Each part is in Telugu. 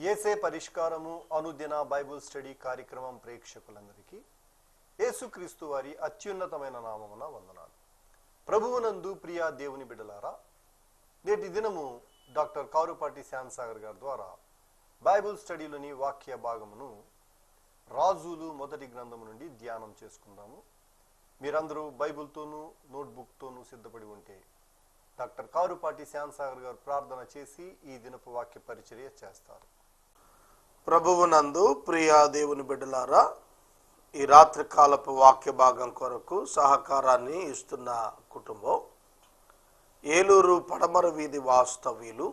యేసే పరిష్కారము అనుదిన బైబుల్ స్టడీ కార్యక్రమం ప్రేక్షకులందరికీ యేసుక్రీస్తు వారి అత్యున్నతమైన నామమున వందనాలు. ప్రభువునందు ప్రియా దేవుని బిడ్డలారా, నేటి దినము డాక్టర్ కారుపాటి శ్యామ్సాగర్ గారి ద్వారా బైబుల్ స్టడీలోని వాక్య భాగమును రాజులు మొదటి గ్రంథము నుండి ధ్యానం చేసుకుందాము. మీరందరూ బైబుల్తోనూ నోట్బుక్తోనూ సిద్ధపడి ఉంటే డాక్టర్ కారుపాటి శ్యామ్సాగర్ గారు ప్రార్థన చేసి ఈ దినపు వాక్య పరిచర్య చేస్తారు. ప్రభువునందు ప్రియా దేవుని బిడ్డలారా, ఈ రాత్రి కాలపు వాక్య భాగం కొరకు సహకారాన్ని ఇస్తున్న కుటుంబం ఏలూరు పడమర వీధి వాస్తవ్యులు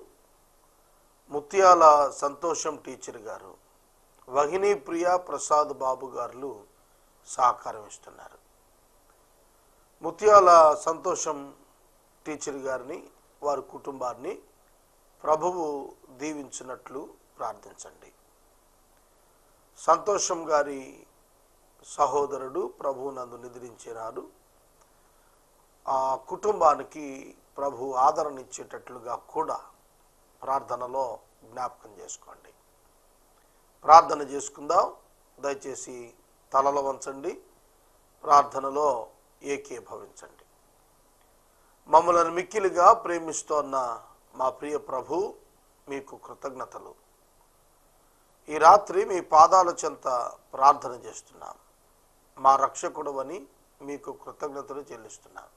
ముత్యాల సంతోషం టీచర్ గారు, వహిని ప్రియా ప్రసాద్ బాబు గారు సహకారం ఇస్తున్నారు. ముత్యాల సంతోషం టీచర్ గారిని, వారి కుటుంబాన్ని ప్రభువు దీవించినట్లు ప్రార్థించండి. సంతోషం గారి సహోదరుడు ప్రభువునందు నిద్రించినాడు. ఆ కుటుంబానికి ప్రభు ఆదరణ ఇచ్చేటట్లుగా కూడా ప్రార్థనలో జ్ఞాపకం చేసుకోండి. ప్రార్థన చేసుకుందాం. దయచేసి తలలో వంచండి, ప్రార్థనలో ఏకీభవించండి. మమ్మల్ని మిక్కిలిగా ప్రేమిస్తోన్న మా ప్రియ ప్రభు, మీకు కృతజ్ఞతలు. ఈ రాత్రి మీ పాదాల చెంత ప్రార్థన చేస్తున్నాం. మా రక్షకుడు అని మీకు కృతజ్ఞతలు చెల్లిస్తున్నాం.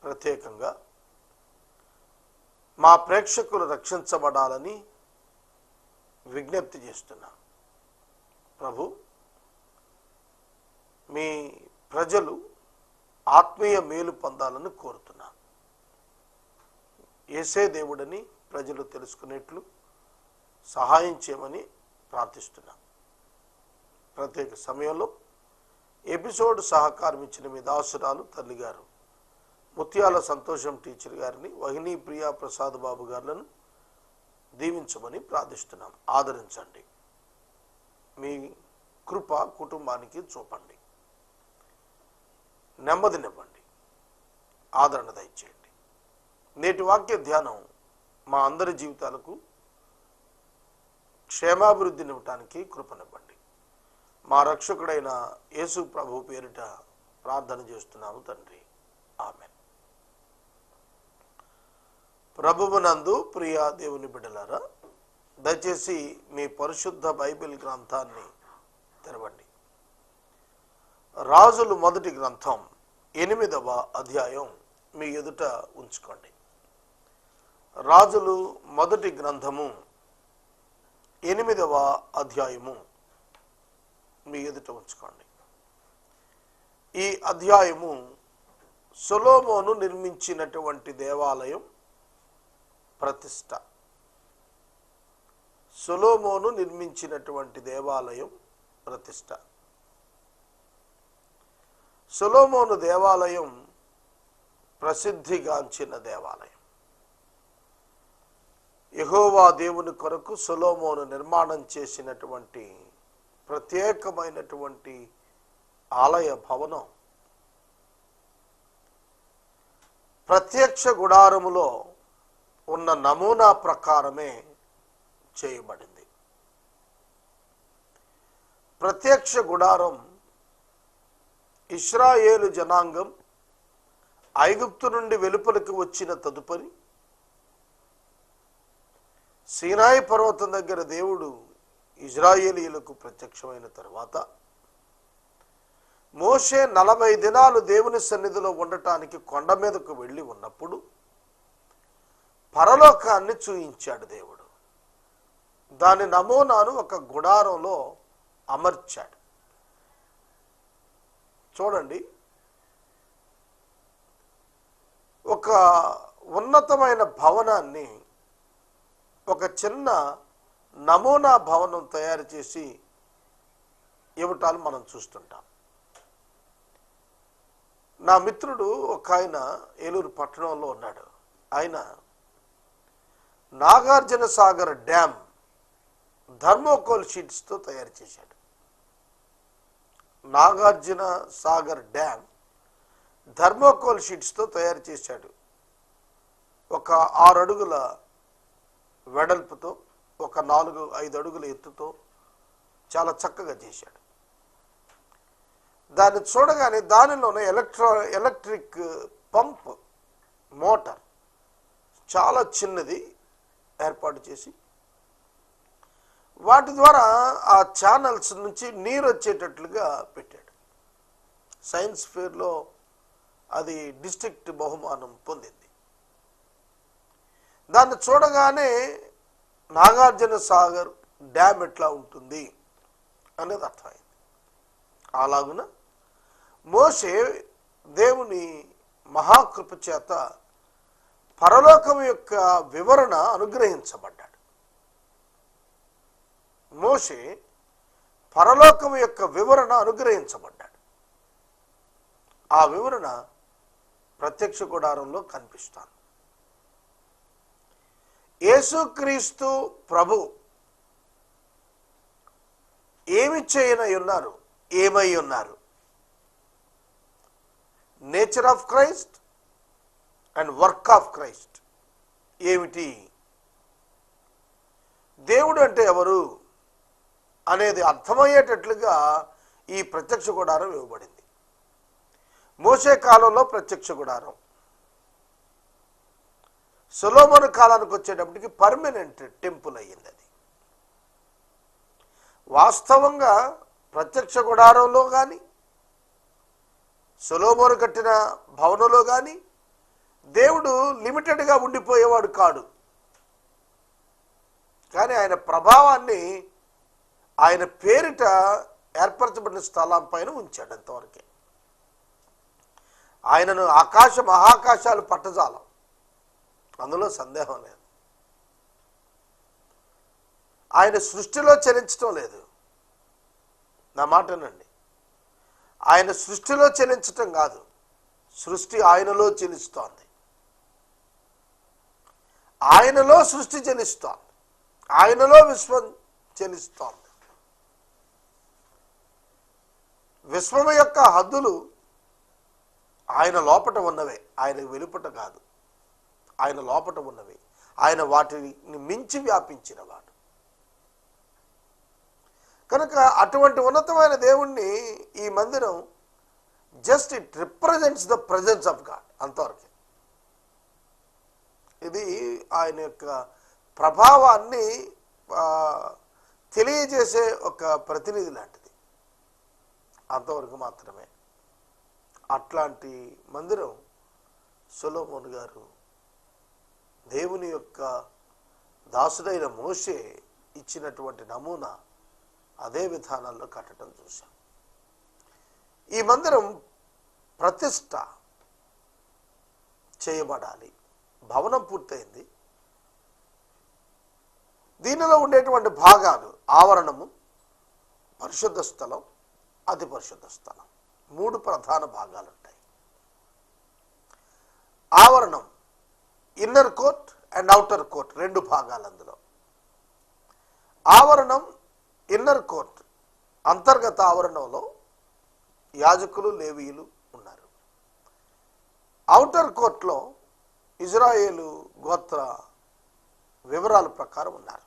ప్రత్యేకంగా మా ప్రేక్షకులు రక్షించబడాలని విజ్ఞప్తి చేస్తున్నాం. ప్రభు, మీ ప్రజలు ఆత్మీయ మేలు పొందాలని కోరుతున్నాం. యేసే దేవుడని ప్రజలు తెలుసుకునేట్లు సహాయం చేయమని ప్రార్థిస్తున్నాం. ప్రత్యేక సమయంలో ఎపిసోడ్ సహకారం ఇచ్చిన మీ దాసురాలు తల్లిగారు ముత్యాల సంతోషం టీచర్ గారిని, వహిని ప్రియా ప్రసాద్ బాబు గారులను దీవించమని ప్రార్థిస్తున్నాం. ఆదరించండి. మీ కృప కుటుంబానికి చూపండి. నెమ్మదినివ్వండి. ఆదరణ దయచేయండి. నేటి వాక్య ధ్యానం మా అందరి జీవితాలకు క్షేమాభివృద్ధినివ్వటానికి కృపనివ్వండి. మా రక్షకుడైన యేసు ప్రభు పేరిట ప్రార్థన చేస్తున్నాము తండ్రి, ఆమెన్. ప్రభువునందు ప్రియా దేవుని బిడ్డలారా, దయచేసి మీ పరిశుద్ధ బైబిల్ గ్రంథాన్ని తెరవండి. రాజులు మొదటి గ్రంథం 8వ అధ్యాయం మీ ఎదుట ఉంచుకోండి. రాజులు మొదటి గ్రంథము 8వ అధ్యాయము మీ ఎదుట ఉంచుకోండి. ఈ అధ్యాయము సొలొమోను నిర్మించినటువంటి దేవాలయం ప్రతిష్ట. సొలొమోను నిర్మించినటువంటి దేవాలయం ప్రతిష్ట. సొలొమోను దేవాలయం ప్రసిద్ధిగాంచిన దేవాలయం. యెహోవా దేవుని కొరకు సొలొమోను నిర్మాణం చేసినటువంటి ప్రత్యేకమైనటువంటి ఆలయ భవనం ప్రత్యక్ష గుడారములో ఉన్న నమూనా ప్రకారమే చేయబడింది. ప్రత్యక్ష గుడారం ఇశ్రాయేలు జనాంగం ఐగుప్తు నుండి వెలుపలికి వచ్చిన తదుపరి సీనాయి పర్వతం దగ్గర దేవుడు ఇశ్రాయేలీయులకు ప్రత్యక్షమైన తరువాత మోషే 40 దినాలు దేవుని సన్నిధిలో ఉండటానికి కొండ మీదకు వెళ్ళి ఉన్నప్పుడు పరలోకాన్ని చూయించాడు దేవుడు. దాని నమూనాను ఒక గుడారంలో అమర్చాడు. చూడండి, ఒక ఉన్నతమైన భవనాన్ని, ఒక చిన్న నమూనా భవనం తయారు చేసి ఇవ్వటాలు మనం చూస్తుంటాం. నా మిత్రుడు ఒక ఆయన ఏలూరు పట్టణంలో ఉన్నాడు. ఆయన నాగార్జున సాగర్ డ్యామ్ థర్మోకోల్ షీట్స్తో తయారు చేశాడు. నాగార్జున సాగర్ డ్యామ్ థర్మోకోల్ షీట్స్తో తయారు చేశాడు. ఒక 6 అడుగుల వెడల్పుతో ఒక 4-5 అడుగుల ఎత్తుతో చాలా చక్కగా చేశాడు. దాన్ని చూడగానే దానిలోనే ఎలక్ట్రిక్ పంప్ మోటార్ చాలా చిన్నది ఏర్పాటు చేసి వాటి ద్వారా ఆ ఛానల్స్ నుంచి నీరు వచ్చేటట్లుగా పెట్టాడు. సైన్స్ ఫేర్లో అది డిస్ట్రిక్ట్ బహుమానం పొందింది. దాన్ని చూడగానే నాగార్జున సాగర్ డ్యామ్ ఎట్లా ఉంటుంది అనేది అర్థమైంది. అలాగున మోషే దేవుని మహాకృప చేత పరలోకం యొక్క వివరణ అనుగ్రహించబడ్డాడు. మోషే పరలోకం యొక్క వివరణ అనుగ్రహించబడ్డాడు. ఆ వివరణ ప్రత్యక్ష గుడారంలో కనిపిస్తాను. యేసుక్రీస్తు ప్రభు ఏమి చేయనై ఉన్నారు, ఏమై ఉన్నారు? Nature of Christ and work of Christ ఏమిటి? దేవుడు అంటే ఎవరు అనేది అర్థమయ్యేటట్లుగా ఈ ప్రత్యక్ష గుడారం ఇవ్వబడింది. మోషే కాలంలో ప్రత్యక్ష గుడారం, సొలొమోను కాలానికి వచ్చేటప్పటికి పర్మనెంట్ టెంపుల్ అయ్యింది. అది వాస్తవంగా ప్రత్యక్ష గుడారంలో కానీ సొలొమోను కట్టిన భవనంలో కానీ దేవుడు లిమిటెడ్గా ఉండిపోయేవాడు కాడు. కానీ ఆయన ప్రభావాన్ని ఆయన పేరిట ఏర్పరచబడిన స్థలం పైన ఉంచాడు. అంతవరకే. ఆయనను ఆకాశ మహాకాశాలు పట్టజాలం, అందులో సందేహం లేదు. ఆయన సృష్టిలో చలించటం లేదు. నా మాటనండి, ఆయన సృష్టిలో చలించటం కాదు, సృష్టి ఆయనలో చలిస్తోంది. ఆయనలో సృష్టి చలిస్తోంది, ఆయనలో విశ్వం చలిస్తోంది. విశ్వం యొక్క హద్దులు ఆయన లోపట ఉన్నవే, ఆయన వెలుపట కాదు. ఆయన లోపట ఉన్నవి, ఆయన వాటిని మించి వ్యాపించినవాడు. కనుక అటువంటి ఉన్నతమైన దేవుణ్ణి ఈ మందిరం just it represents the presence of God, అంతవరకే. ఇది ఆయన యొక్క ప్రభావాన్ని తెలియజేసే ఒక ప్రతినిధి లాంటిది, అంతవరకు మాత్రమే. అట్లాంటి మందిరం సొలొమోను గారు దేవుని యొక్క దాసుడైన మోషే ఇచ్చినటువంటి నమూనా అదే విధానాల్లో కట్టడం చూశాం. ఈ మందిరం ప్రతిష్ట చేయబడాలి. భవనం పూర్తయింది. దీనిలో ఉండేటువంటి భాగాలు ఆవరణము, పరిశుద్ధ స్థలం, అతి పరిశుద్ధ స్థలం, 3 ప్రధాన భాగాలు ఉంటాయి. ఆవరణం inner court and outer court 2 భాగాలు. అందులో ఆవరణం ఇన్నర్ కోర్ట్, అంతర్గత ఆవరణంలో యాజకులు, లేవీయులు ఉన్నారు. అవుటర్ కోర్ట్లో ఇజ్రాయేలు గోత్ర వివరాల ప్రకారం ఉన్నారు.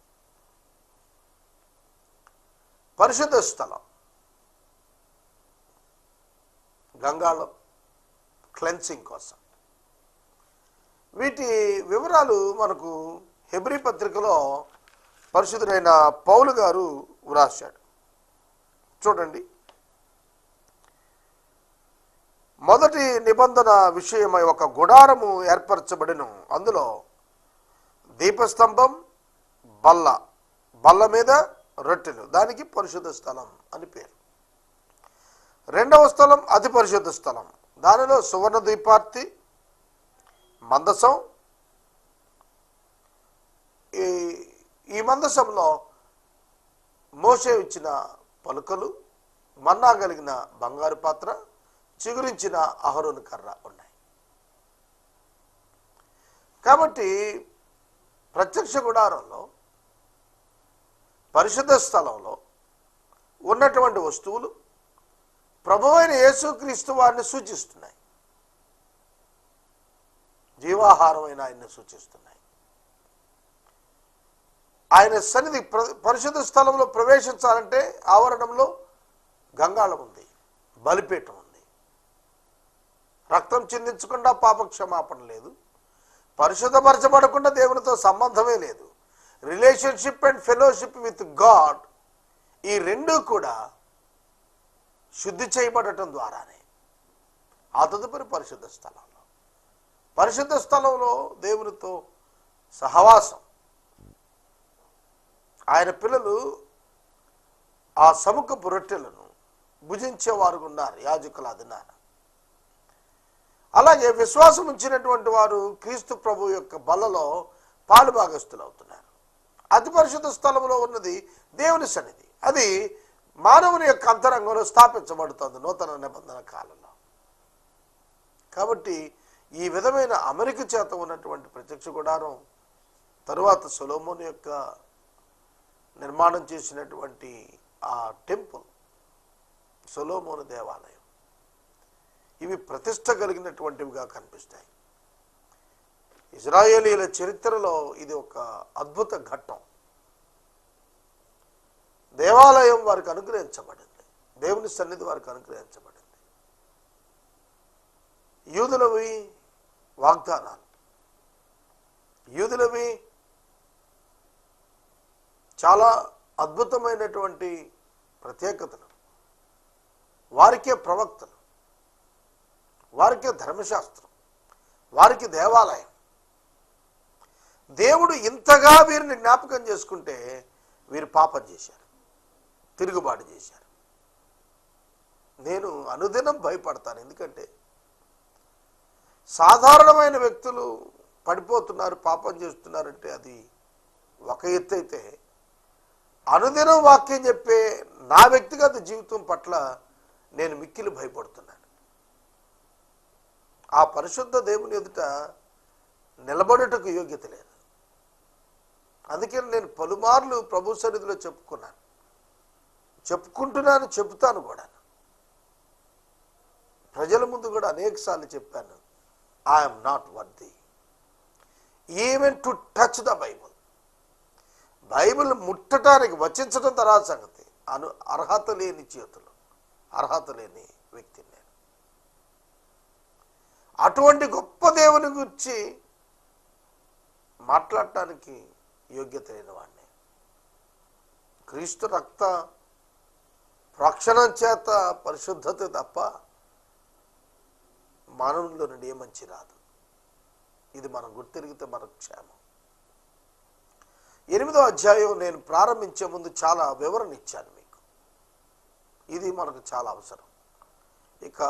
పరిశుద్ధ స్థలం గంగాళం క్లెన్సింగ్ కోసం. వీటి వివరాలు మనకు హెబ్రీ పత్రికలో పరిశుద్ధుడైన పౌలు గారు వ్రాశాడు. చూడండి, మొదటి నిబంధన విషయమై ఒక గుడారము ఏర్పరచబడిను, అందులో దీపస్తంభం, బల్ల మీద రొట్టెలు, దానికి పరిశుద్ధ స్థలం అని పేరు. 2వ స్థలం అతి పరిశుద్ధ స్థలం, దానిలో సువర్ణ ద్వీపార్తి, మందసం. ఈ మందసంలో మోషే ఇచ్చిన పలుకలు, మన్నా కలిగిన బంగారు పాత్ర, చిగురించిన అహరోను కర్ర ఉన్నాయి. కాబట్టి ప్రత్యక్ష గుడారంలో పరిశుద్ధ స్థలంలో ఉన్నటువంటి వస్తువులు ప్రభువైన యేసుక్రీస్తు వారిని సూచిస్తున్నాయి, జీవాహారమైన ఆయన్ని సూచిస్తున్నాయి. ఆయన సన్నిధి పరిశుద్ధ స్థలంలో ప్రవేశించాలంటే ఆవరణంలో గంగాళం ఉంది, బలిపీఠం ఉంది. రక్తం చిందించకుండా పాప క్షమాపణ లేదు, పరిశుద్ధపరచబడకుండా దేవునితో సంబంధమే లేదు. Relationship and fellowship with God, ఈ రెండూ కూడా శుద్ధి చేయబడటం ద్వారానే. ఆ తదుపరి పరిశుద్ధ స్థలంలో, పరిశుద్ధ స్థలంలో దేవునితో సహవాసం. ఆయన పిల్లలు ఆ సముఖపు రొట్టెలను భుజించేవారు ఉన్నారు యాజకుల అధినాన. అలాగే విశ్వాసం ఉంచినటువంటి వారు క్రీస్తు ప్రభు యొక్క బలలో పాలు భాగస్తులు అవుతున్నారు. అతి పరిశుద్ధ స్థలంలో ఉన్నది దేవుని సన్నిధి. అది మానవుని యొక్క అంతరంగంలో స్థాపించబడుతుంది నూతన నిబంధన కాలంలో. కాబట్టి ఈ విధమైన అమరిక చేత ఉన్నటువంటి ప్రత్యక్ష గుడారం, తరువాత సొలొమోను యొక్క నిర్మాణం చేసినటువంటి ఆ టెంపుల్, సొలొమోను దేవాలయం, ఇవి ప్రతిష్ట కలిగినటువంటివిగా కనిపిస్తాయి. ఇజ్రాయేలీల చరిత్రలో ఇది ఒక అద్భుత ఘట్టం. దేవాలయం వారికి అనుగ్రహించబడింది, దేవుని సన్నిధి వారికి అనుగ్రహించబడింది. యూదులవి వాగ్దానాలు, యూదులవి చాలా అద్భుతమైనటువంటి ప్రత్యేకతలు, వారికే ప్రవక్తలు, వారికే ధర్మశాస్త్రం, వారికి దేవాలయం. దేవుడు ఇంతగా వీరిని జ్ఞాపకం చేసుకుంటే వీరు పాపం చేశారు, తిరుగుబాటు చేశారు. నేను అనుదినం భయపడతాను. ఎందుకంటే సాధారణమైన వ్యక్తులు పడిపోతున్నారు, పాపం చేస్తున్నారంటే అది ఒక ఎత్తు అయితే, అనుదినం వాక్యం చెప్పే నా వ్యక్తిగత జీవితం పట్ల నేను మిక్కిలి భయపడుతున్నాను. ఆ పరిశుద్ధ దేవుని ఎదుట నిలబడుటకు యోగ్యత లేదు. అందుకని నేను పలుమార్లు ప్రభు సన్నిధిలో చెప్పుకుంటున్నాను, చెబుతాను కూడా. ప్రజల ముందు కూడా అనేకసార్లు చెప్పాను, I'm not worthy even to touch the Bible. Bible ముట్టడానికి వచించడం తర్వాత సంగతి. అర్హత లేని చేతులు, అర్హత లేని వ్యక్తిని నేను. అటువంటి గొప్ప దేవుని గురించి మాట్లాడటానికి యోగ్యత లేని వాడిని. క్రీస్తు రక్త ప్రోక్షణం చేత పరిశుద్ధత తప్ప మానవుల్లో నుండి ఏ మంచి రాదు. ఇది మనం గుర్తెరిగితే మనకు క్షేమం. 8వ అధ్యాయం నేను ప్రారంభించే ముందు చాలా వివరణ ఇచ్చాను మీకు. ఇది మనకు చాలా అవసరం. ఇక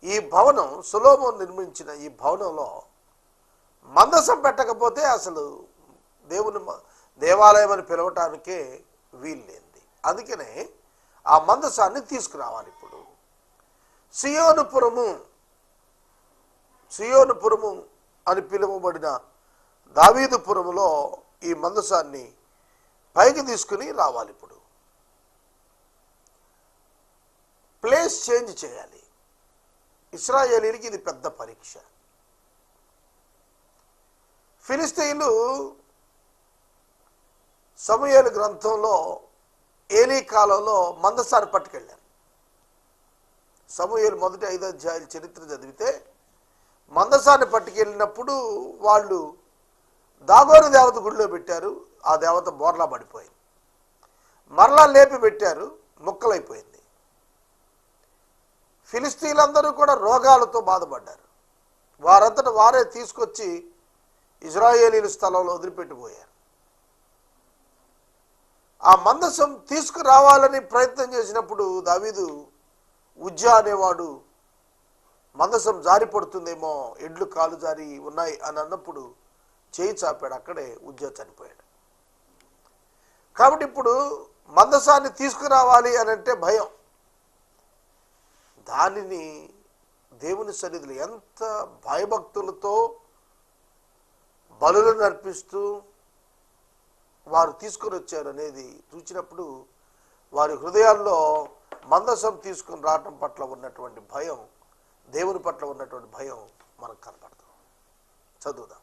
ఈ భవనం, సొలొమోను నిర్మించిన ఈ భవనంలో మందసం పెట్టకపోతే అసలు దేవుని దేవాలయం అని పిలవటానికే వీల్లేంది. అందుకనే ఆ మందసాన్ని తీసుకురావాలి. ఇప్పుడు సియోనుపురము అని పిలువబడిన దావీదుపురములో ఈ మందసాన్ని పైకి తీసుకుని రావాలి. ఇప్పుడు ప్లేస్ చేంజ్ చేయాలి. ఇశ్రాయేలీయులకి ఇది పెద్ద పరీక్ష. ఫిలిస్తీయులు సమూయేలు గ్రంథంలో ఏలీ కాలంలో మందసాన్ని పట్టుకెళ్ళారు. సమూయేలు మొదటి 5 అధ్యాయాల చరిత్ర చదివితే మందసాన్ని పట్టుకెళ్ళినప్పుడు వాళ్ళు దాగోను దేవత గుడిలో పెట్టారు. ఆ దేవత బోర్లా పడిపోయింది. మరలా లేపి పెట్టారు, ముక్కలైపోయింది. ఫిలిస్తీన్లందరూ కూడా రోగాలతో బాధపడ్డారు. వారంతట వారే తీసుకొచ్చి ఇజ్రాయేలీల స్థలంలో వదిలిపెట్టిపోయారు. ఆ మందసం తీసుకురావాలని ప్రయత్నం చేసినప్పుడు దావీదు ఉజ్జా అనేవాడు మందసం జారి పడుతుందేమో, ఎడ్లు కాలు జారి ఉన్నాయి అని అన్నప్పుడు చేయి చాపాడు. అక్కడే ఉజ్జా చనిపోయాడు. కాబట్టి ఇప్పుడు మందసాన్ని తీసుకురావాలి అని అంటే భయం. దానిని దేవుని సన్నిధిలో ఎంత భయభక్తులతో బలులను అర్పిస్తూ వారు తీసుకొని వచ్చారు అనేది చూసినప్పుడు వారి హృదయాల్లో మందసం తీసుకుని రావటం పట్ల ఉన్నటువంటి భయం, దేవుని పట్ల ఉన్నటువంటి భయం మనకు కనపడుతుంది. చదువుదాం.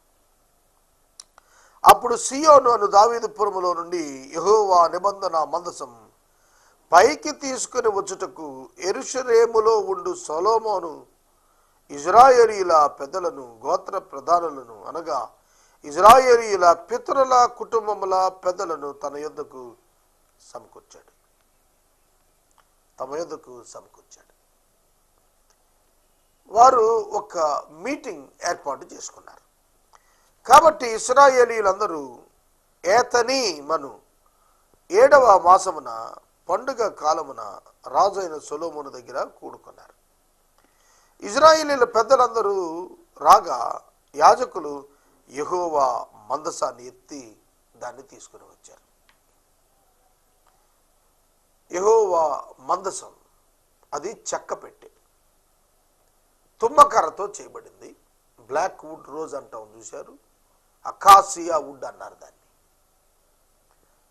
అప్పుడు సియోను అను దావీదుపురములో నుండి యెహోవా నిబంధన మందసం పైకి తీసుకుని వచ్చుటకు యెరూషలేములో ఉండు సొలొమోను ఇజ్రాయేలీయుల పెద్దలను గోత్ర ప్రధానులను అనగా ఇజ్రాయేలీయుల పితరుల కుటుంబముల పెద్దలను తమ యొద్దకు సమకూర్చాడు. వారు ఒక మీటింగ్ ఏర్పాటు చేసుకున్నారు. కాబట్టి ఇశ్రాయేలీయులందరూ ఏతని మను 7వ మాసమున పండుగ కాలమున రాజైన సొలొమోను దగ్గర కూడుకున్నారు. ఇజ్రాయేలీయుల పెద్దలందరూ రాగా యాజకులు యెహోవా మందసాన్ని ఎత్తి దాన్ని తీసుకుని వచ్చారు. యెహోవా మందసం అది చెక్క పెట్టి తుమ్మకర్రతో చేయబడింది. బ్లాక్ వుడ్ రోజ్ అంటాం చూశారు, అకాసియా వుడ్ అన్నారు దాన్ని.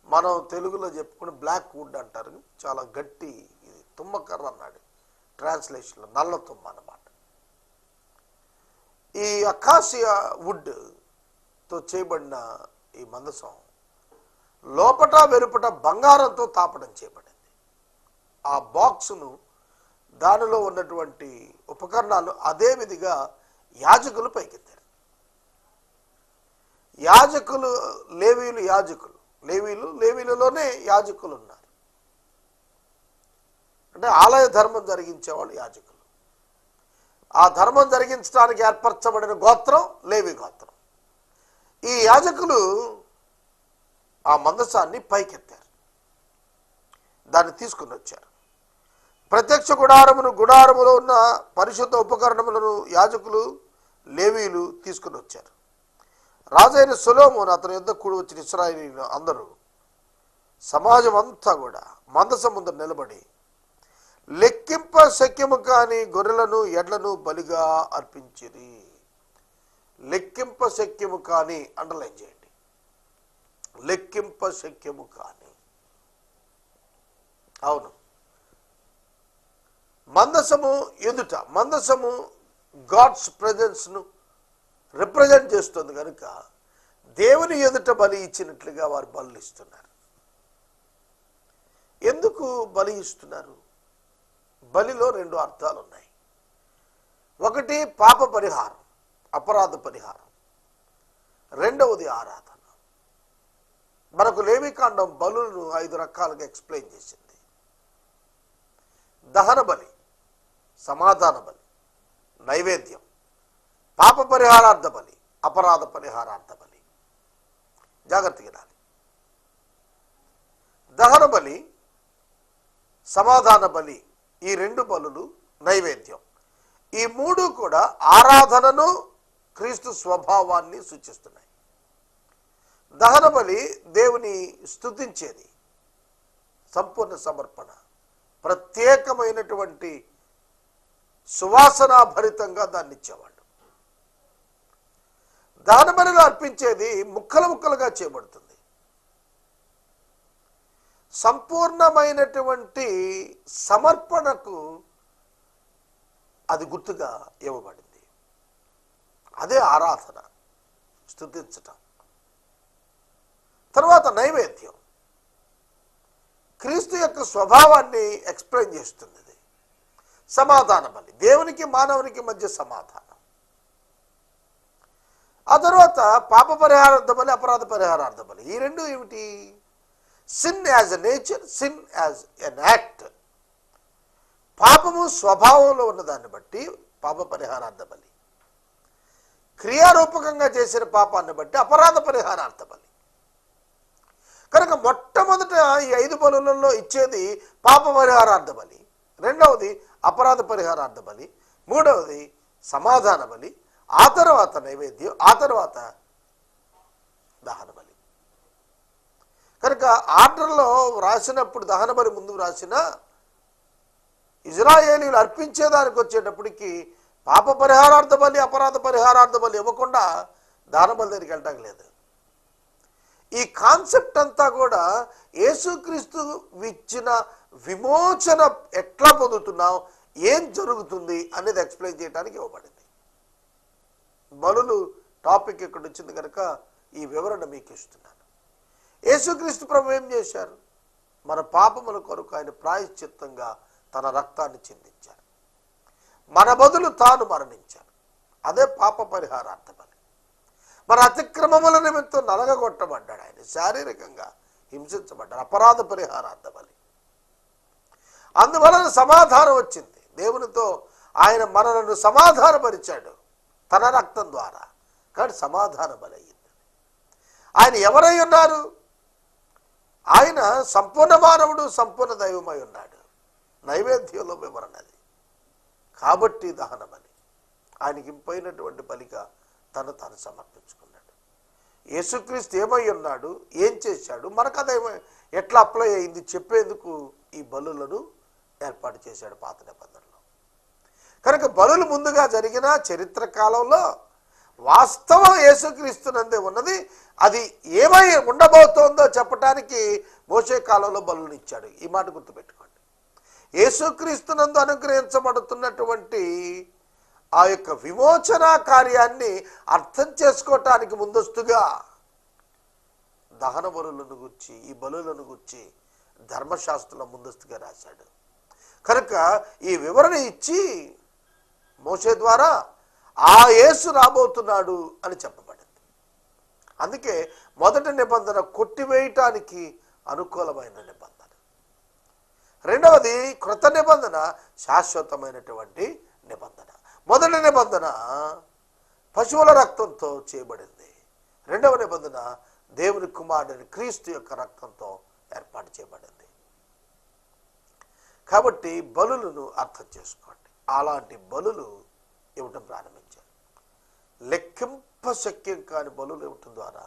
మనం తెలుగులో చెప్పుకుని బ్లాక్ వుడ్ అంటారు, చాలా గట్టి ఇది తుమ్మకర్ర అన్నాడు ట్రాన్స్లేషన్లో, నల్ల తుమ్మ అన్నమాట. ఈ అకాసియా వుడ్తో చేయబడిన ఈ మందసం లోపట వెలుపట బంగారంతో తాపడం చేయబడింది. ఆ బాక్సును దానిలో ఉన్నటువంటి ఉపకరణాలు అదే విధిగా యాజకులు పైకెత్తారు. యాజకులు లేవీలులోనే యాజకులు ఉన్నారు. అంటే ఆలయ ధర్మం జరిగించేవాళ్ళు యాజకులు. ఆ ధర్మం జరిగించడానికి ఏర్పరచబడిన గోత్రం లేవి గోత్రం. ఈ యాజకులు ఆ మందసాన్ని పైకెత్తారు, దాన్ని తీసుకుని వచ్చారు. ప్రత్యక్ష గుడారములో ఉన్న పరిశుద్ధ ఉపకరణములను యాజకులు లేవీలు తీసుకుని వచ్చారు. రాజైన సొలొమోను అతని యొద్ద కూడి వచ్చిన ఇశ్రాయేలీయులు అందరూ సమాజం అంతా కూడా మందసం ముందు నిలబడి లెక్కింప శక్యము కాని గొర్రెలను ఎడ్లను బలిగా అర్పించిరి. లెక్కింప శక్యము కాని అండర్లైన్ చేయండి, లెక్కింప శక్యము కాని. అవును, మందసము గాడ్స్ ప్రెజెన్స్ను రిప్రజెంట్ చేస్తుంది కనుక దేవుని ఎదుట బలి ఇచ్చినట్లుగా వారు బలి ఇస్తున్నారు. ఎందుకు బలి ఇస్తున్నారు? బలిలో 2 అర్థాలు ఉన్నాయి. ఒకటి పాప పరిహారం, అపరాధ పరిహారం. రెండవది ఆరాధన. మనకు లేవికాండం బలులను 5 రకాలుగా ఎక్స్ప్లెయిన్ చేసింది. దహన బలి, సమాధాన బలి, నైవేద్యం, పాప పరిహారార్థ బలి, అపరాధ పరిహారార్థ బలి. జాగ్రత్తగా వినాలి. దహన బలి, సమాధాన బలి, ఈ 2 బలులు, నైవేద్యం, ఈ 3 కూడా ఆరాధనను క్రీస్తు స్వభావాన్ని సూచిస్తున్నాయి. దహన బలి దేవుని స్తుతించేది, సంపూర్ణ సమర్పణ, ప్రత్యేకమైనటువంటి సువాసనాభరితంగా దాన్ని ఇచ్చేవాళ్ళు. దహన బలిలో అర్పించేది ముక్కలుగా చేయబడుతుంది. సంపూర్ణమైనటువంటి సమర్పణకు అది గుర్తుగా ఇవ్వబడింది. అదే ఆరాధన, స్తుతించటం. తర్వాత నైవేద్యం క్రీస్తు యొక్క స్వభావాన్ని ఎక్స్ప్లెయిన్ చేస్తుంది. సమాధాన బలి దేవునికి మానవునికి మధ్య సమాధానం. ఆ తర్వాత పాప పరిహారార్థ బలి, అపరాధ పరిహారార్థ బలి. ఈ 2 ఏమిటి? Sin as a nature, sin as N act. పాపము స్వభావంలో ఉన్నదాన్ని బట్టి పాప పరిహారార్థ బలి, క్రియారూపకంగా చేసిన పాపాన్ని బట్టి అపరాధ పరిహారార్థ బలి. కనుక మొట్టమొదట ఈ 5 బలులలో ఇచ్చేది పాప పరిహారార్థ బలి, రెండవది అపరాధ పరిహారార్థ బలి, మూడవది సమాధాన బలి, ఆ తర్వాత నైవేద్యం, ఆ తర్వాత దహన బలి. కనుక ఆర్డర్లో రాసినప్పుడు దహన బలి ముందు రాసిన ఇజ్రాయేలీలు అర్పించేదానికి వచ్చేటప్పటికి పాప పరిహారార్థ బలి, అపరాధ పరిహారార్థ బలి ఇవ్వకుండా దహన బలి దగ్గరికి వెళ్ళటం లేదు. ఈ కాన్సెప్ట్ అంతా కూడా యేసుక్రీస్తు ఇచ్చిన విమోచన ఎట్లా పొందుతున్నాం, ఏం జరుగుతుంది అనేది ఎక్స్ప్లెయిన్ చేయడానికి ఇవ్వబడింది. బలులు టాపిక్ ఇక్కడ వచ్చింది కనుక ఈ వివరణ మీకు ఇస్తున్నాను. యేసుక్రీస్తు ప్రభు ఏం చేశారు? మన పాపముల కొరకు ఆయన ప్రాయశ్చిత్తంగా తన రక్తాన్ని చిందించారు. మన బదులు తాను మరణించారు. అదే పాప పరిహారార్థ బలి. మన అతిక్రమముల నిమిత్తం నలగగొట్టబడ్డాడు. ఆయన శారీరకంగా హింసించబడ్డాడు. అపరాధ పరిహారార్థ బలి. అందువలన సమాధానం వచ్చింది. దేవునితో ఆయన మనలను సమాధానపరిచాడు తన రక్తం ద్వారా. కానీ సమాధాన బలి అయ్యింది. ఆయన ఎవరై ఉన్నారు? ఆయన సంపూర్ణ మానవుడు, సంపూర్ణ దైవమై ఉన్నాడు. నైవేద్యంలో వివరణది. కాబట్టి దహన బలి ఆయనకి ఇంపైనటువంటి బలిగా తను తాను సమర్పించుకున్నాడు. యేసుక్రీస్తు ఏమై ఉన్నాడు, ఏం చేశాడు, మనకు అదేమో ఎట్లా అప్లై అయింది చెప్పేందుకు ఈ బలులను ఏర్పాటు చేశాడు పాత నిబంధనలో. కనుక బలులు ముందుగా జరిగిన చరిత్ర కాలంలో వాస్తవం యేసుక్రీస్తునందే ఉన్నది. అది ఏమై ఉండబోతోందో చెప్పటానికి మోషే కాలంలో బలులను ఇచ్చాడు. ఈ మాట గుర్తుపెట్టుకోండి. యేసుక్రీస్తునందు అనుగ్రహించబడుతున్నటువంటి ఆ యొక్క విమోచన కార్యాన్ని అర్థం చేసుకోవటానికి ముందస్తుగా దహన బలులను గురించి, ఈ బలులను గురించి ధర్మశాస్త్రంలో ముందస్తుగా రాశాడు. కనుక ఈ వివరణ ఇచ్చి మోషే ద్వారా ఆ యేసు రాబోతున్నాడు అని చెప్పబడింది. అందుకే మొదటి నిబంధన కొట్టివేయటానికి అనుకూలమైన నిబంధన. రెండవది క్రొత్త నిబంధన శాశ్వతమైనటువంటి నిబంధన. మొదటి నిబంధన పశువుల రక్తంతో చేయబడింది. రెండవ నిబంధన దేవుని కుమారుని క్రీస్తు యొక్క రక్తంతో ఏర్పాటు చేయబడింది. కాబట్టి బలులను అర్థం చేసుకోండి. అలాంటి బలులు ఇవ్వటం ప్రారంభించారు. లెక్కింపశక్యం కాని బలులు ఇవ్వటం ద్వారా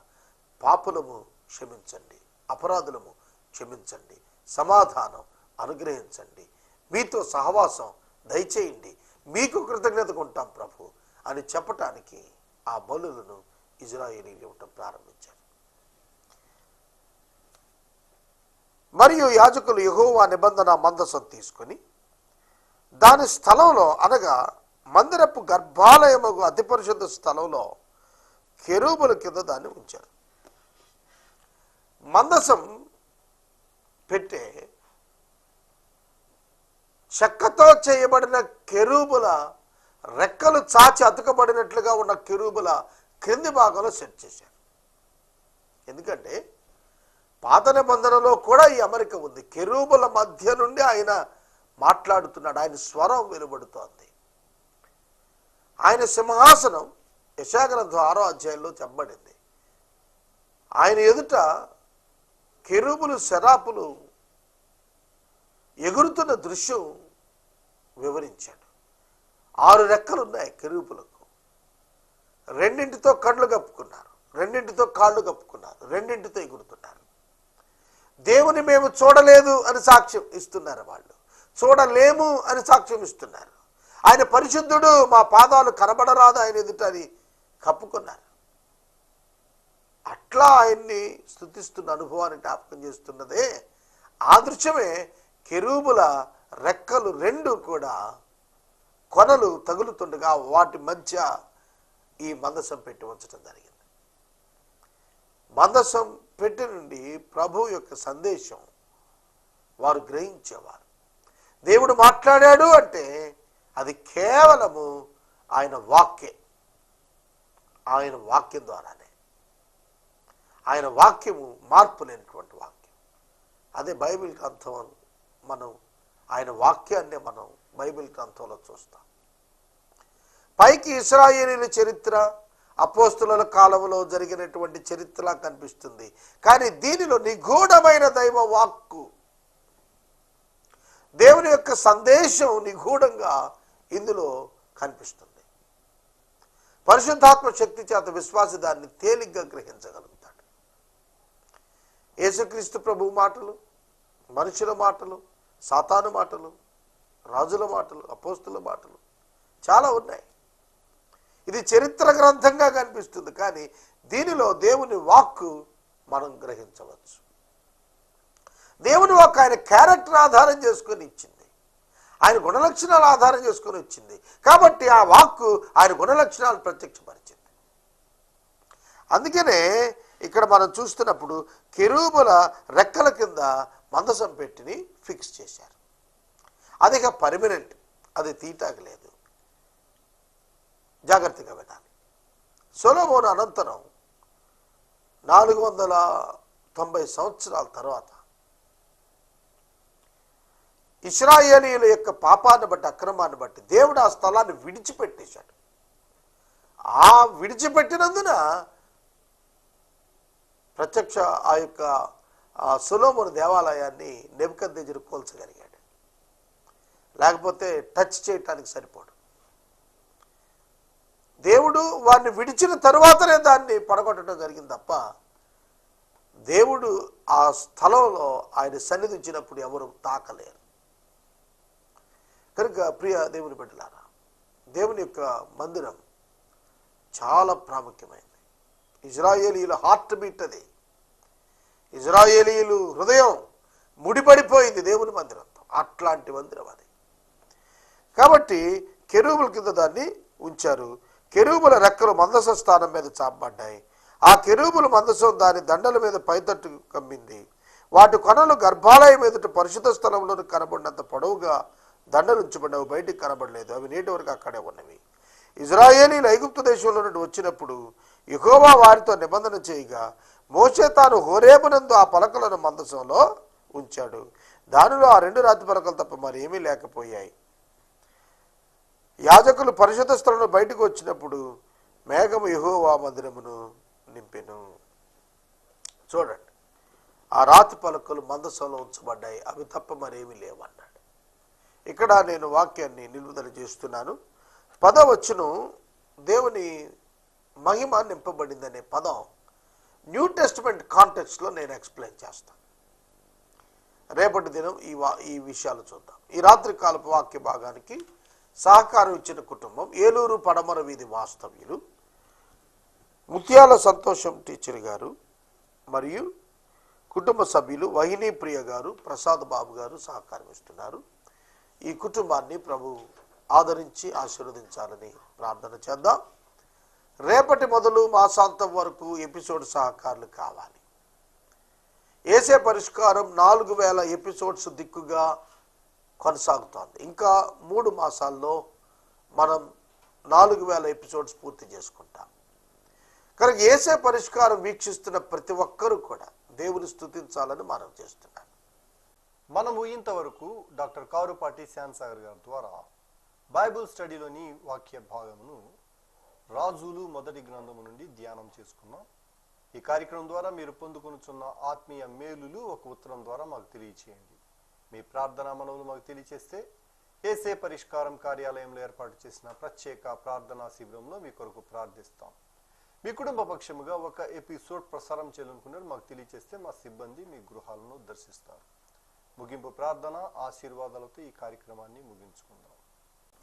పాపులము క్షమించండి, అపరాధులము క్షమించండి, సమాధానం అనుగ్రహించండి, మీతో సహవాసం దయచేయండి, మీకు కృతజ్ఞతగా ఉంటాం ప్రభు అని చెప్పటానికి ఆ బలులను ఇజ్రాయేలీలు ఇవ్వటం ప్రారంభించారు. మరియు యాజకులు యెహోవా నిబంధన మందసం తీసుకొని దాని స్థలంలో, అనగా మందిరపు గర్భాలయముకు అతి పరిశుద్ధ స్థలంలో కెరూబుల కింద దాన్ని ఉంచారు. మందసం పెట్టే చెక్కతో చేయబడిన కెరూబుల రెక్కలు చాచి అతుకబడినట్లుగా ఉన్న కెరూబుల క్రింది భాగంలో సెట్ చేశారు. ఎందుకంటే పాత నిబంధనలో కూడా ఈ అమరిక ఉంది. కెరూబుల మధ్య నుండి ఆయన మాట్లాడుతున్నాడు. ఆయన స్వరం వెలువడుతోంది. ఆయన సింహాసనం యెషయా గ్రంథం 6వ అధ్యాయంలో చెప్పబడింది. ఆయన ఎదుట కెరూబులు శరాపులు ఎగురుతున్న దృశ్యం వివరించాడు. 6 రెక్కలు ఉన్నాయి కెరూబులకు. రెండింటితో కళ్ళు కప్పుకున్నారు, రెండింటితో కాళ్ళు కప్పుకున్నారు, రెండింటితో ఎగురుతున్నారు. దేవుని మేము చూడలేదు అని సాక్ష్యం ఇస్తున్నారు. వాళ్ళు చూడలేము అని సాక్ష్యం ఇస్తున్నారు. ఆయన పరిశుద్ధుడు, మా పాదాలు కనబడరాదు ఆయన ఎదుట అని కప్పుకున్నారు. అట్లా ఆయన్ని స్తుతిస్తున్న అనుభవాన్ని జ్ఞాపకం చేస్తున్నదే. ఆ దృశ్యమే కెరూబుల రెక్కలు 2 కూడా కొనలు తగులుతుండగా వాటి మధ్య ఈ మందసం పెట్టి ఉంచడం జరిగింది. మందసం పెట్టి నుండి ప్రభు యొక్క సందేశం వారు గ్రహించేవారు. దేవుడు మాట్లాడాడు అంటే అది కేవలము ఆయన వాక్యే. ఆయన వాక్యం ద్వారానే. ఆయన వాక్యము మార్పు లేనటువంటి వాక్యం. అదే బైబిల్ గ్రంథం. మనం ఆయన వాక్యాన్ని మనం బైబిల్ గ్రంథంలో చూస్తాం. పైకి ఇశ్రాయేలీయుల చరిత్ర అపోస్తుల కాలంలో జరిగినటువంటి చరిత్రలా కనిపిస్తుంది. కానీ దీనిలో నిగూఢమైన దైవ వాక్కు, దేవుని యొక్క సందేశం నిగూఢంగా ఇందులో కనిపిస్తుంది. పరిశుద్ధాత్మ శక్తి చేత విశ్వాసి దాన్ని తేలిగ్గా గ్రహించగలుగుతాడు. యేసుక్రీస్తు ప్రభు మాటలు, మనుషుల మాటలు, సాతాను మాటలు, రాజుల మాటలు, అపోస్తుల మాటలు చాలా ఉన్నాయి. ఇది చరిత్ర గ్రంథంగా కనిపిస్తుంది. కానీ దీనిలో దేవుని వాక్కు మనం గ్రహించవచ్చు. దేవుని వాక్కు ఆయన క్యారెక్టర్ ఆధారం చేసుకొని ఇచ్చింది, ఆయన గుణలక్షణాలు ఆధారం చేసుకొని వచ్చింది. కాబట్టి ఆ వాక్కు ఆయన గుణలక్షణాలు ప్రత్యక్షపరిచింది. అందుకనే ఇక్కడ మనం చూస్తున్నప్పుడు కెరూబుల రెక్కల కింద మందసం పెట్టిని ఫిక్స్ చేశారు. అది ఇక పర్మనెంట్, అది తీయటానికి లేదు. జాగ్రత్తగా వినాలి. సొలొమోను అనంతరం 490 సంవత్సరాల తర్వాత ఇశ్రాయేలీయుల యొక్క పాపాన్ని బట్టి, అక్రమాన్ని బట్టి దేవుడు ఆ స్థలాన్ని విడిచిపెట్టేశాడు. ఆ విడిచిపెట్టినందున ప్రత్యక్ష ఆ యొక్క సొలొమోను దేవాలయాన్ని నెబుకద్నెజరు కూల్చగలిగాడు. లేకపోతే టచ్ చేయటానికి సరిపోడు. దేవుడు వారిని విడిచిన తరువాతనే దాన్ని పడగొట్టడం జరిగింది తప్ప దేవుడు ఆ స్థలంలో ఆయన సన్నిధి ఉంచినప్పుడు ఎవరు తాకలేరు. కనుక ప్రియ దేవుని బిడ్డలారా, దేవుని యొక్క మందిరం చాలా ప్రాముఖ్యమైనది. ఇజ్రాయేలీయుల హార్ట్ బీట్ అది. ఇజ్రాయేలీయులు హృదయం ముడిపడిపోయింది దేవుని మందిరంతో. అట్లాంటి మందిరం అది. కాబట్టి కెరూబుల కింద దాన్ని ఉంచారు. కెరూబుల రెక్కలు మందస స్థానం మీద చాపబడ్డాయి. ఆ కెరూబుల మందసం దాని దండల మీద పైతట్టు కమ్మింది. వాటి కొనలు గర్భాలయం ఎదుట పరిశుద్ధ స్థలంలో కనబడినంత పొడవుగా దండలు ఉంచబడ్డవి, బయటికి కనబడలేదు. అవి నేటి వరకు అక్కడే ఉన్నవి. ఇజ్రాయేలీలు ఐగుప్తు దేశంలో నుండి వచ్చినప్పుడు యెహోవా వారితో నిబంధన చేయగా మోషే తాను హోరేబునందు ఆ పలకలను మందసంలో ఉంచాడు. దానిలో ఆ 2 రాతి పలకలు తప్ప మరి ఏమీ లేకపోయాయి. యాజకులు పరిశుద్ధ స్థలంలో బయటకు వచ్చినప్పుడు మేఘము యెహోవా మందిరమును నింపెను. చూడండి, ఆ రాతి పలకలు మందసంలో ఉంచబడ్డాయి, అవి తప్ప మరేమీ లేవన్నాడు. ఇక్కడ నేను వాక్యాన్ని నిలుపుదల చేస్తున్నాను. 10వ వచనం దేవుని మహిమ నింపబడిందనే పదం న్యూ టెస్టిమెంట్ కాంటెక్స్ట్లో నేను ఎక్స్ప్లెయిన్ చేస్తాను. రేపటి దినం ఈ విషయాలు చూద్దాం. ఈ రాత్రి కాలపు వాక్య భాగానికి సహకారం ఇచ్చిన కుటుంబం ఏలూరు పడమర వీధి వాస్తవ్యులు ముత్యాల సంతోషం టీచర్ గారు మరియు కుటుంబ సభ్యులు వహినీ ప్రియ గారు, ప్రసాద్ బాబు గారు సహకారం ఇస్తున్నారు. ఈ కుటుంబాన్ని ప్రభు ఆదరించి ఆశీర్వదించాలని ప్రార్థన చేద్దాం. రేపటి మొదలు మాసాంతం వరకు ఎపిసోడ్ సహకారులు కావాలి. ఏసే పరిష్కారం 4000 ఎపిసోడ్స్ దిక్కుగా కొనసాగుతోంది. ఇంకా 3 మాసాల్లో మనం 4000 ఎపిసోడ్స్ పూర్తి చేసుకుంటాం. కనుక ఏసే పరిష్కారం వీక్షిస్తున్న ప్రతి ఒక్కరూ కూడా దేవుని స్తుతించాలని మనం చేస్తున్నాం. మనము ఇంతవరకు డాక్టర్ కారుపాటి శ్యామ్సాగర్ గారి ద్వారా బైబిల్ స్టడీలోని వాక్య భాగమును రాజులు మొదటి గ్రంథము నుండి ధ్యానం చేసుకున్నాం. ఈ కార్యక్రమం ద్వారా మీరు పొందుకొనుచున్న ఆత్మీయ మేలులు ఒక ఉత్తరం ద్వారా మాకు తెలియచేయండి. మీ ప్రార్థనా మనవులు మాకు తెలియచేస్తే ఏసే పరిష్కారం కార్యాలయంలో ఏర్పాటు చేసిన ప్రత్యేక ప్రార్థనా శిబిరంలో మీ కొరకు ప్రార్థిస్తాం. మీ కుటుంబ పక్షముగా ఒక ఎపిసోడ్ ప్రసారం చేయాలనుకున్నారు మాకు తెలియచేస్తే మా సిబ్బంది మీ గృహాలను దర్శిస్తారు. ముగింపు ప్రార్థన ఆశీర్వాదాలతో ఈ కార్యక్రమాన్ని ముగించుకుందాం.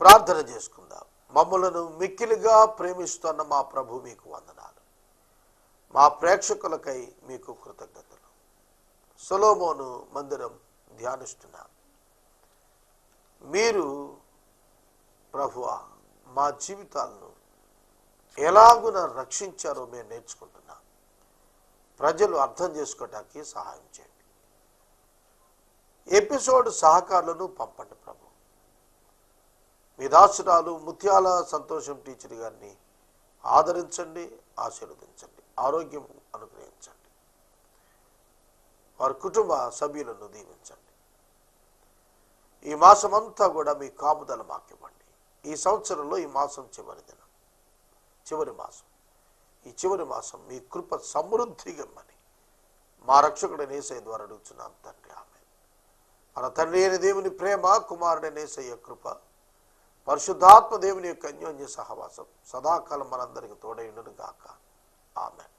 ప్రార్థన చేసుకుందాం. మమ్మలను మిక్కిలిగా ప్రేమిస్తున్న మా ప్రభు మీకు వందనాలు. మా ప్రేక్షకులకై మీకు కృతజ్ఞతలు. సొలొమోను మందిరం ధ్యానిస్తున్నాం. మీరు ప్రభువా మా జీవితాలను ఎలాగున రక్షించారో మేము నేర్చుకుంటున్నాం. ప్రజలు అర్థం చేసుకోవటానికి సహాయం చేయండి. ఎపిసోడ్ సహకారులను పంపండి ప్రభు. మీ దాసురాలు ముత్యాల సంతోషం టీచర్ గారిని ఆదరించండి, ఆశీర్వదించండి, ఆరోగ్యం అనుగ్రహించండి. వారి కుటుంబ సభ్యులను దీవించండి. ఈ మాసమంతా కూడా మీ కాపుదల మాకివ్వండి. ఈ సంవత్సరంలో ఈ మాసం చివరి దినం, చివరి మాసం. ఈ చివరి మాసం మీ కృప సమృద్ధిగా ఇమ్మని మా రక్షకుడైన యేసయ్య ద్వారా అడుగుచున్నాం తండ్రి. ఆమేన్. మన తండ్రి అయిన దేవుని ప్రేమ, కుమారుడైన యేసయ్య కృప, పరిశుద్ధాత్మ దేవుని యొక్క అన్యోన్య సహవాసం సదాకాలం మనందరికి తోడై ఉండును గాక. ఆమేన్.